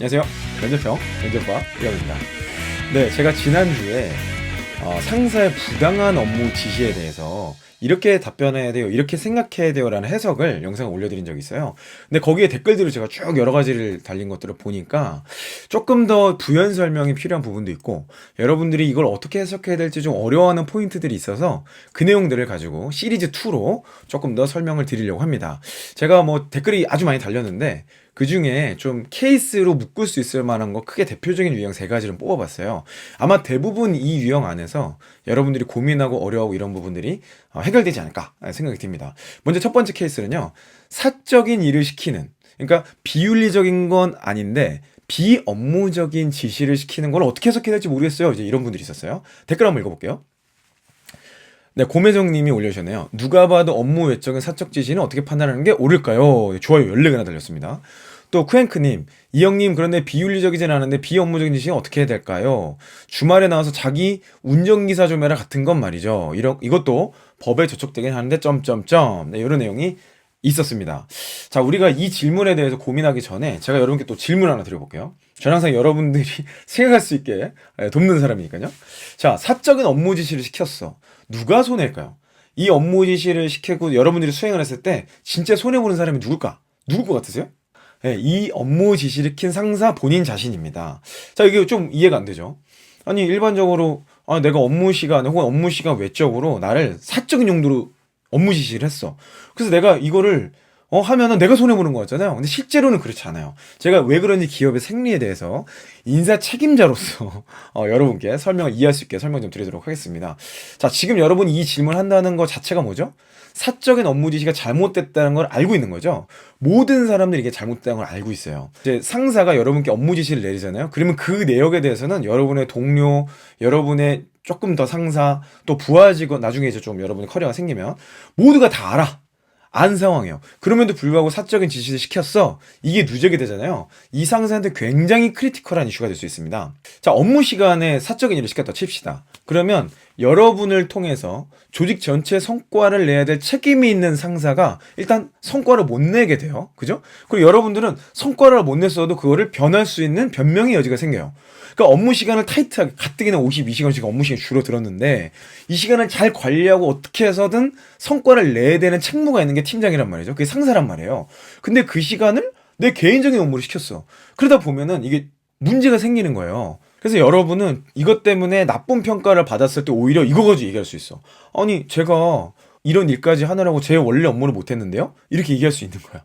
안녕하세요. 면접형 면접과 이영입니다. 네, 제가 지난주에 상사의 부당한 업무 지시에 대해서 이렇게 답변해야 돼요, 이렇게 생각해야 돼요 라는 해석을 영상을 올려드린 적이 있어요. 근데 거기에 댓글들을 제가 쭉 여러 가지를 달린 것들을 보니까 조금 더 부연 설명이 필요한 부분도 있고, 여러분들이 이걸 어떻게 해석해야 될지 좀 어려워하는 포인트들이 있어서 그 내용들을 가지고 시리즈 2로 조금 더 설명을 드리려고 합니다. 제가 뭐 댓글이 아주 많이 달렸는데 그 중에 좀 케이스로 묶을 수 있을 만한 거 크게 대표적인 유형 세 가지를 뽑아봤어요. 아마 대부분 이 유형 안에서 여러분들이 고민하고 어려워하고 이런 부분들이 해결되지 않을까 생각이 듭니다. 먼저 첫 번째 케이스는요, 사적인 일을 시키는, 그러니까 비윤리적인 건 아닌데 비업무적인 지시를 시키는 걸 어떻게 해석해야 될지 모르겠어요, 이제 이런 분들이 있었어요. 댓글 한번 읽어볼게요. 네, 고매정 님이 올려주셨네요. 누가 봐도 업무 외적인 사적 지시는 어떻게 판단하는 게 옳을까요? 좋아요 14개나 달렸습니다. 또 쿠앤크님, 이형님, 그런데 비윤리적이진 않은데 비업무적인 지시는 어떻게 해야 될까요? 주말에 나와서 자기 운전기사 좀 해라 같은 건 말이죠. 이것도 법에 저촉되긴 하는데 점점점. 네, 이런 내용이 있었습니다. 자, 우리가 이 질문에 대해서 고민하기 전에 제가 여러분께 또 질문 하나 드려볼게요. 저는 항상 여러분들이 생각할 수 있게 돕는 사람이니까요. 자, 사적인 업무 지시를 시켰어. 누가 손해일까요? 이 업무 지시를 시키고 여러분들이 수행을 했을 때 진짜 손해보는 사람이 누굴까? 누굴 것 같으세요? 네, 이 업무 지시를 킨 상사 본인 자신입니다. 자, 이게 좀 이해가 안 되죠? 아니, 일반적으로 내가 업무 시간 혹은 업무 시간 외적으로 나를 사적인 용도로 업무 지시를 했어. 그래서 내가 이거를 하면은 내가 손해보는 거 같잖아요. 근데 실제로는 그렇지 않아요. 제가 왜 그런지 기업의 생리에 대해서 인사 책임자로서 여러분께 설명을 이해할 수 있게 설명 좀 드리도록 하겠습니다. 자, 지금 여러분이 이 질문을 한다는 것 자체가 뭐죠? 사적인 업무 지시가 잘못됐다는 걸 알고 있는 거죠. 모든 사람들이 이게 잘못됐다는 걸 알고 있어요. 이제 상사가 여러분께 업무 지시를 내리잖아요. 그러면 그 내역에 대해서는 여러분의 동료, 여러분의 조금 더 상사, 또 부하 직원, 나중에 이제 좀 여러분의 커리어가 생기면 모두가 다 알아. 안 상황이에요. 그럼에도 불구하고 사적인 지시를 시켰어. 이게 누적이 되잖아요. 이 상사한테 굉장히 크리티컬한 이슈가 될 수 있습니다. 자, 업무 시간에 사적인 일을 시켰다 칩시다. 그러면 여러분을 통해서 조직 전체 성과를 내야 될 책임이 있는 상사가 일단 성과를 못 내게 돼요. 그죠? 그리고 여러분들은 성과를 못 냈어도 그거를 변할 수 있는 변명의 여지가 생겨요. 그러니까 업무 시간을 타이트하게, 가뜩이나 52시간씩 업무 시간이 줄어들었는데 이 시간을 잘 관리하고 어떻게 해서든 성과를 내야 되는 책무가 있는 게 팀장이란 말이죠. 그게 상사란 말이에요. 근데 그 시간을 내 개인적인 업무로 시켰어. 그러다 보면은 이게 문제가 생기는 거예요. 그래서 여러분은 이것 때문에 나쁜 평가를 받았을 때 오히려 이거 가지고 얘기할 수 있어. 아니, 제가 이런 일까지 하느라고 제 원래 업무를 못 했는데요? 이렇게 얘기할 수 있는 거야.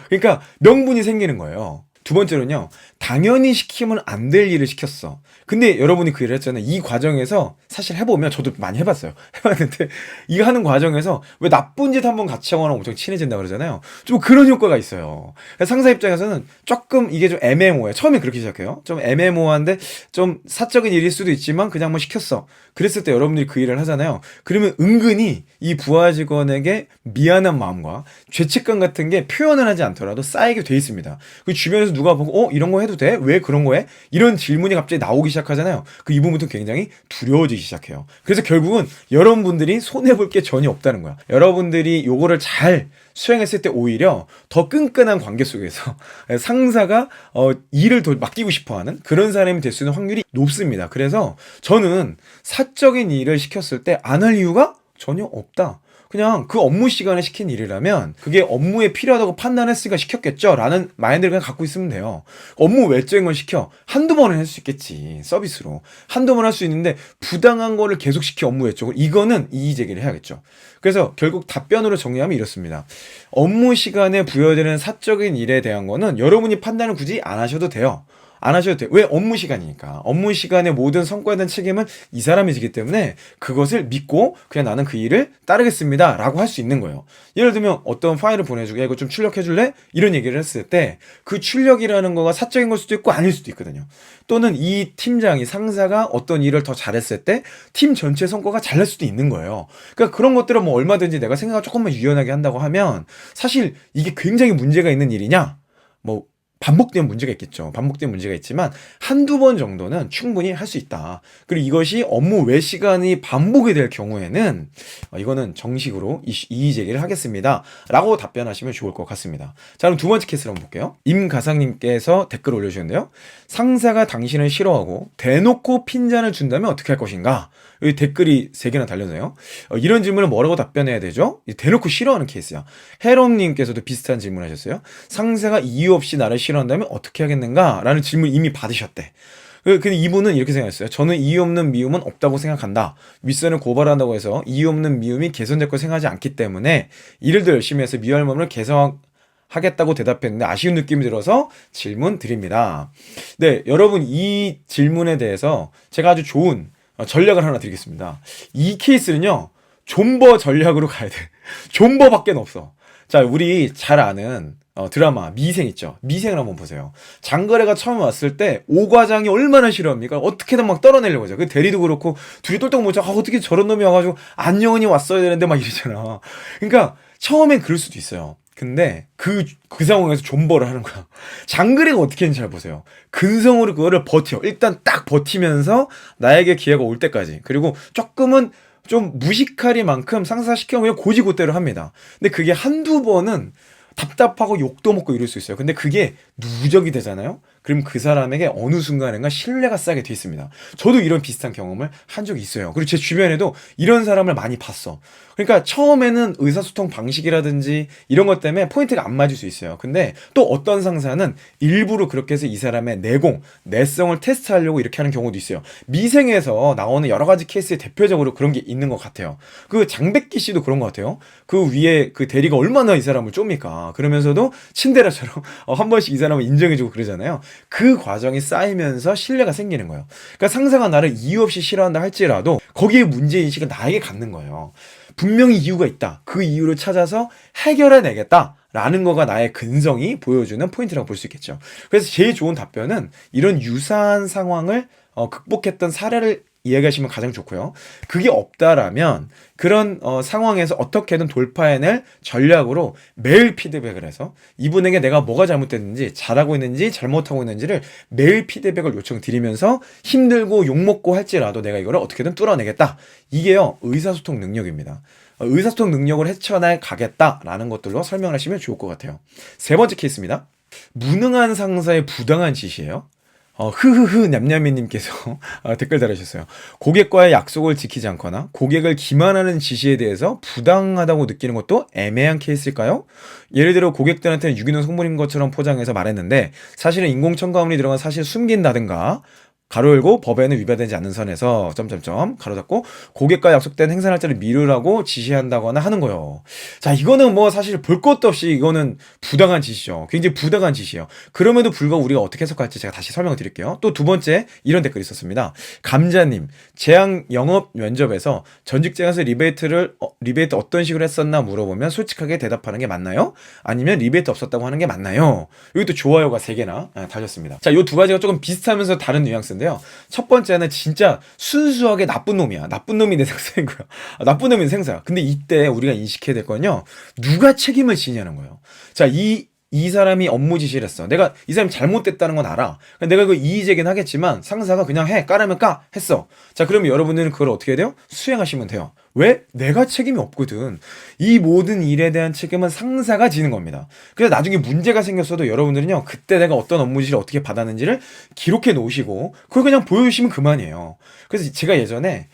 그러니까 명분이 생기는 거예요. 두 번째로는요, 당연히 시키면 안 될 일을 시켰어. 근데 여러분이 그 일을 했잖아요. 이 과정에서 사실 해보면, 저도 많이 해봤어요. 해봤는데 이거 하는 과정에서 왜 나쁜 짓 한번 같이 하거나 엄청 친해진다 그러잖아요. 좀 그런 효과가 있어요. 상사 입장에서는 조금 이게 좀 애매모호해. 처음에 그렇게 시작해요. 좀 애매모호한데 좀 사적인 일일 수도 있지만 그냥 뭐 시켰어. 그랬을 때 여러분들이 그 일을 하잖아요. 그러면 은근히 이 부하 직원에게 미안한 마음과 죄책감 같은 게 표현을 하지 않더라도 쌓이게 돼 있습니다. 그 주변에서 누가 보고 이런 거 해도 돼? 왜 그런 거 해? 이런 질문이 갑자기 나오기 시작하잖아요. 그 이 부분부터 굉장히 두려워지기 시작해요. 그래서 결국은 여러분들이 손해볼 게 전혀 없다는 거야. 여러분들이 요거를 잘 수행했을 때 오히려 더 끈끈한 관계 속에서 상사가 일을 더 맡기고 싶어하는 그런 사람이 될 수 있는 확률이 높습니다. 그래서 저는 사적인 일을 시켰을 때 안 할 이유가 전혀 없다. 그냥 그 업무 시간에 시킨 일이라면 그게 업무에 필요하다고 판단했으니까 시켰겠죠 라는 마인드를 그냥 갖고 있으면 돼요. 업무 외적인 걸 시켜 한두 번은 할 수 있겠지, 서비스로 한두 번 할 수 있는데 부당한 거를 계속 시켜 업무 외적으로, 이거는 이의 제기를 해야겠죠. 그래서 결국 답변으로 정리하면 이렇습니다. 업무 시간에 부여되는 사적인 일에 대한 거는 여러분이 판단을 굳이 안 하셔도 돼요. 안 하셔도 돼요. 왜? 업무 시간이니까. 업무 시간의 모든 성과에 대한 책임은 이 사람이 지기 때문에 그것을 믿고 그냥 나는 그 일을 따르겠습니다 라고 할 수 있는 거예요. 예를 들면 어떤 파일을 보내주고, 야, 이거 좀 출력해 줄래? 이런 얘기를 했을 때 그 출력이라는 거가 사적인 걸 수도 있고 아닐 수도 있거든요. 또는 이 팀장이, 상사가 어떤 일을 더 잘했을 때 팀 전체 성과가 잘날 수도 있는 거예요. 그러니까 그런 것들은 뭐 얼마든지 내가 생각을 조금만 유연하게 한다고 하면 사실 이게 굉장히 문제가 있는 일이냐? 뭐 반복된 문제가 있겠죠. 반복된 문제가 있지만 한두 번 정도는 충분히 할 수 있다. 그리고 이것이 업무 외 시간이 반복이 될 경우에는 이거는 정식으로 이의 제기를 하겠습니다. 라고 답변하시면 좋을 것 같습니다. 자, 그럼 두 번째 케이스를 한번 볼게요. 임가상님께서 댓글 올려주셨는데요. 상사가 당신을 싫어하고 대놓고 핀잔을 준다면 어떻게 할 것인가? 여기 댓글이 3개나 달렸네요. 이런 질문을 뭐라고 답변해야 되죠? 대놓고 싫어하는 케이스야. 해롬님께서도 비슷한 질문 하셨어요. 상사가 이유 없이 나를 싫어한다면 어떻게 하겠는가? 라는 질문 이미 받으셨대. 근데 이분은 이렇게 생각했어요. 저는 이유 없는 미움은 없다고 생각한다. 윗선을 고발한다고 해서 이유 없는 미움이 개선될 거 생각하지 않기 때문에 일을 더 열심히 해서 미워할 마음을 개선하겠다고 대답했는데 아쉬운 느낌이 들어서 질문 드립니다. 네, 여러분 이 질문에 대해서 제가 아주 좋은 전략을 하나 드리겠습니다. 이 케이스는요, 존버 전략으로 가야 돼. 존버밖에 없어. 자, 우리 잘 아는 드라마 미생 있죠. 미생을 한번 보세요. 장거래가 처음 왔을 때 오과장이 얼마나 싫어합니까? 어떻게든 막 떨어내려고 하죠. 그 대리도 그렇고 둘이 똘똘 못 자. 어떻게 저런 놈이 와가지고 안녕은이 왔어야 되는데 막 이러잖아. 그러니까 처음엔 그럴 수도 있어요. 근데 그 상황에서 존버를 하는 거야. 장거리가 어떻게 하는지 잘 보세요. 근성으로 그거를 버텨. 일단 딱 버티면서 나에게 기회가 올 때까지. 그리고 조금은 좀 무식하리만큼 상사시키면 그냥 고지고대로 합니다. 근데 그게 한두 번은 답답하고 욕도 먹고 이럴 수 있어요. 근데 그게 누적이 되잖아요. 그럼 그 사람에게 어느 순간인가 신뢰가 쌓게 돼 있습니다. 저도 이런 비슷한 경험을 한 적이 있어요. 그리고 제 주변에도 이런 사람을 많이 봤어. 그러니까 처음에는 의사소통 방식이라든지 이런 것 때문에 포인트가 안 맞을 수 있어요. 근데 또 어떤 상사는 일부러 그렇게 해서 이 사람의 내공, 내성을 테스트하려고 이렇게 하는 경우도 있어요. 미생에서 나오는 여러 가지 케이스에 대표적으로 그런 게 있는 것 같아요. 그 장백기 씨도 그런 것 같아요. 그 위에 그 대리가 얼마나 이 사람을 쫌니까? 그러면서도 친데레처럼 한 번씩 이 사람을 인정해주고 그러잖아요. 그 과정이 쌓이면서 신뢰가 생기는 거예요. 그러니까 상사가 나를 이유 없이 싫어한다 할지라도 거기에 문제인식을 나에게 갖는 거예요. 분명히 이유가 있다. 그 이유를 찾아서 해결해내겠다. 라는 거가 나의 근성이 보여주는 포인트라고 볼 수 있겠죠. 그래서 제일 좋은 답변은 이런 유사한 상황을 극복했던 사례를 이야기하시면 가장 좋고요. 그게 없다라면 그런 상황에서 어떻게든 돌파해낼 전략으로 매일 피드백을 해서 이분에게 내가 뭐가 잘못됐는지 잘하고 있는지 잘못하고 있는지를 매일 피드백을 요청드리면서 힘들고 욕먹고 할지라도 내가 이거를 어떻게든 뚫어내겠다. 이게요 의사소통 능력입니다. 의사소통 능력을 헤쳐나 가겠다라는 것들로 설명을 하시면 좋을 것 같아요. 세 번째 케이스입니다. 무능한 상사의 부당한 지시예요. 흐흐흐 냠냠이님께서 댓글 달아주셨어요. 고객과의 약속을 지키지 않거나 고객을 기만하는 지시에 대해서 부당하다고 느끼는 것도 애매한 케이스일까요? 예를 들어 고객들한테는 유기농 성분인 것처럼 포장해서 말했는데 사실은 인공첨가물이 들어간 사실을 숨긴다든가 가로 열고 법에는 위반되지 않는 선에서 점점점 가로 닫고 고객과 약속된 행사 날짜를 미루라고 지시한다거나 하는 거예요. 자, 이거는 뭐 사실 볼 것도 없이 이거는 부당한 지시죠. 굉장히 부당한 지시예요. 그럼에도 불구하고 우리가 어떻게 해석할지 제가 다시 설명을 드릴게요. 또 두 번째 이런 댓글이 있었습니다. 감자님, 재앙 영업 면접에서 전 직장에서 리베이트 어떤 식으로 했었나 물어보면 솔직하게 대답하는 게 맞나요? 아니면 리베이트 없었다고 하는 게 맞나요? 여기 또 좋아요가 3개나 달렸습니다. 자, 요 두 가지가 조금 비슷하면서 다른 뉘앙스인데 첫 번째는 진짜 순수하게 나쁜 놈이야. 나쁜 놈이 내 생사인 거야. 나쁜 놈이 내 생사야. 근데 이때 우리가 인식해야 될 건요. 누가 책임을 지냐는 거예요. 자, 이 사람이 업무 지시를 했어. 내가 이 사람이 잘못됐다는 건 알아. 내가 그 이의 제기는 하겠지만 상사가 그냥 해. 까라면 까. 했어. 자, 그러면 여러분들은 그걸 어떻게 해야 돼요? 수행하시면 돼요. 왜? 내가 책임이 없거든. 이 모든 일에 대한 책임은 상사가 지는 겁니다. 그래서 나중에 문제가 생겼어도 여러분들은요, 그때 내가 어떤 업무 지시를 어떻게 받았는지를 기록해 놓으시고, 그걸 그냥 보여주시면 그만이에요. 그래서 제가 예전에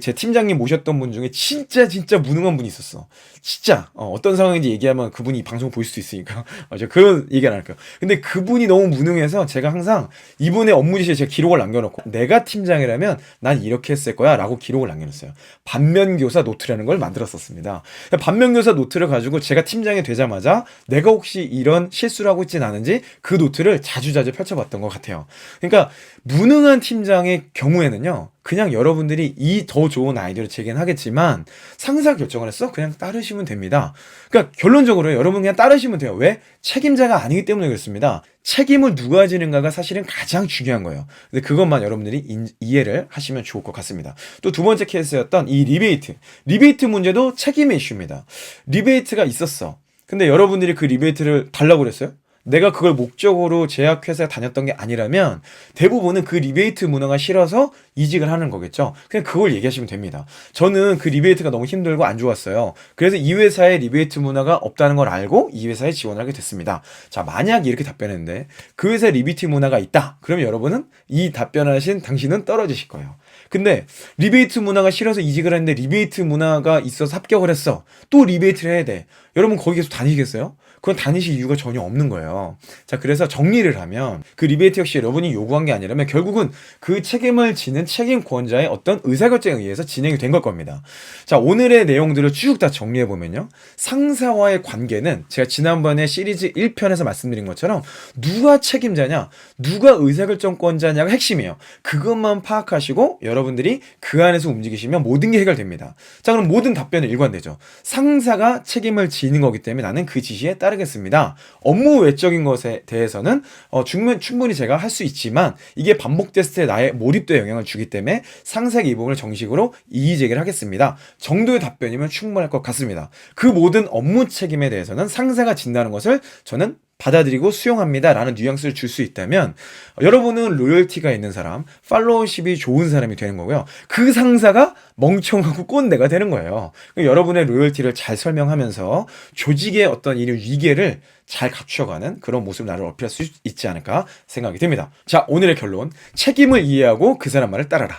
제 팀장님 모셨던 분 중에 진짜 무능한 분이 있었어. 진짜 어떤 상황인지 얘기하면 그분이 방송 보일 수도 있으니까 제가 그런 얘기 안 할게요. 근데 그분이 너무 무능해서 제가 항상 이분의 업무 지시에 제가 기록을 남겨놓고 내가 팀장이라면 난 이렇게 했을 거야 라고 기록을 남겨놨어요. 반면교사 노트라는 걸 만들었었습니다. 반면교사 노트를 가지고 제가 팀장이 되자마자 내가 혹시 이런 실수를 하고 있진 않은지 그 노트를 자주자주 펼쳐봤던 것 같아요. 그러니까 무능한 팀장의 경우에는요, 그냥 여러분들이 이 더 좋은 아이디어를 제기하겠지만 상사 결정을 했어? 그냥 따르시면 됩니다. 그러니까 결론적으로 여러분 그냥 따르시면 돼요. 왜? 책임자가 아니기 때문에 그렇습니다. 책임을 누가 지는가가 사실은 가장 중요한 거예요. 근데 그것만 여러분들이 이해를 하시면 좋을 것 같습니다. 또 두 번째 케이스였던 이 리베이트 문제도 책임의 이슈입니다. 리베이트가 있었어. 근데 여러분들이 그 리베이트를 달라고 그랬어요? 내가 그걸 목적으로 제약회사에 다녔던 게 아니라면 대부분은 그 리베이트 문화가 싫어서 이직을 하는 거겠죠. 그냥 그걸 얘기하시면 됩니다. 저는 그 리베이트가 너무 힘들고 안 좋았어요. 그래서 이 회사에 리베이트 문화가 없다는 걸 알고 이 회사에 지원하게 됐습니다. 자, 만약 이렇게 답변했는데 그 회사에 리베이트 문화가 있다. 그러면 여러분은 이 답변하신 당신은 떨어지실 거예요. 근데 리베이트 문화가 싫어서 이직을 했는데 리베이트 문화가 있어서 합격을 했어. 또 리베이트를 해야 돼. 여러분 거기 계속 다니시겠어요? 그건 다니실 이유가 전혀 없는 거예요. 자, 그래서 정리를 하면 그 리베이트 역시 여러분이 요구한 게 아니라면 결국은 그 책임을 지는 책임권자의 어떤 의사결정에 의해서 진행이 된 걸 겁니다. 자, 오늘의 내용들을 쭉 다 정리해보면요. 상사와의 관계는 제가 지난번에 시리즈 1편에서 말씀드린 것처럼 누가 책임자냐, 누가 의사결정권자냐가 핵심이에요. 그것만 파악하시고 여러분들이 그 안에서 움직이시면 모든 게 해결됩니다. 자, 그럼 모든 답변은 일관되죠. 상사가 책임을 지는 거기 때문에 나는 그 지시에 따르겠습니다. 업무 외적인 것에 대해서는 충분히 제가 할 수 있지만 이게 반복됐을 때 나의 몰입도에 영향을 주기 때문에 상사에게 이 부분을 정식으로 이의 제기를 하겠습니다. 정도의 답변이면 충분할 것 같습니다. 그 모든 업무 책임에 대해서는 상사가 진다는 것을 저는 받아들이고 수용합니다 라는 뉘앙스를 줄 수 있다면 여러분은 로열티가 있는 사람, 팔로우십이 좋은 사람이 되는 거고요. 그 상사가 멍청하고 꼰대가 되는 거예요. 여러분의 로열티를 잘 설명하면서 조직의 어떤 이런 위계를 잘 갖춰가는 그런 모습을 나를 어필할 수 있지 않을까 생각이 듭니다. 자, 오늘의 결론. 책임을 이해하고 그 사람 말을 따라라.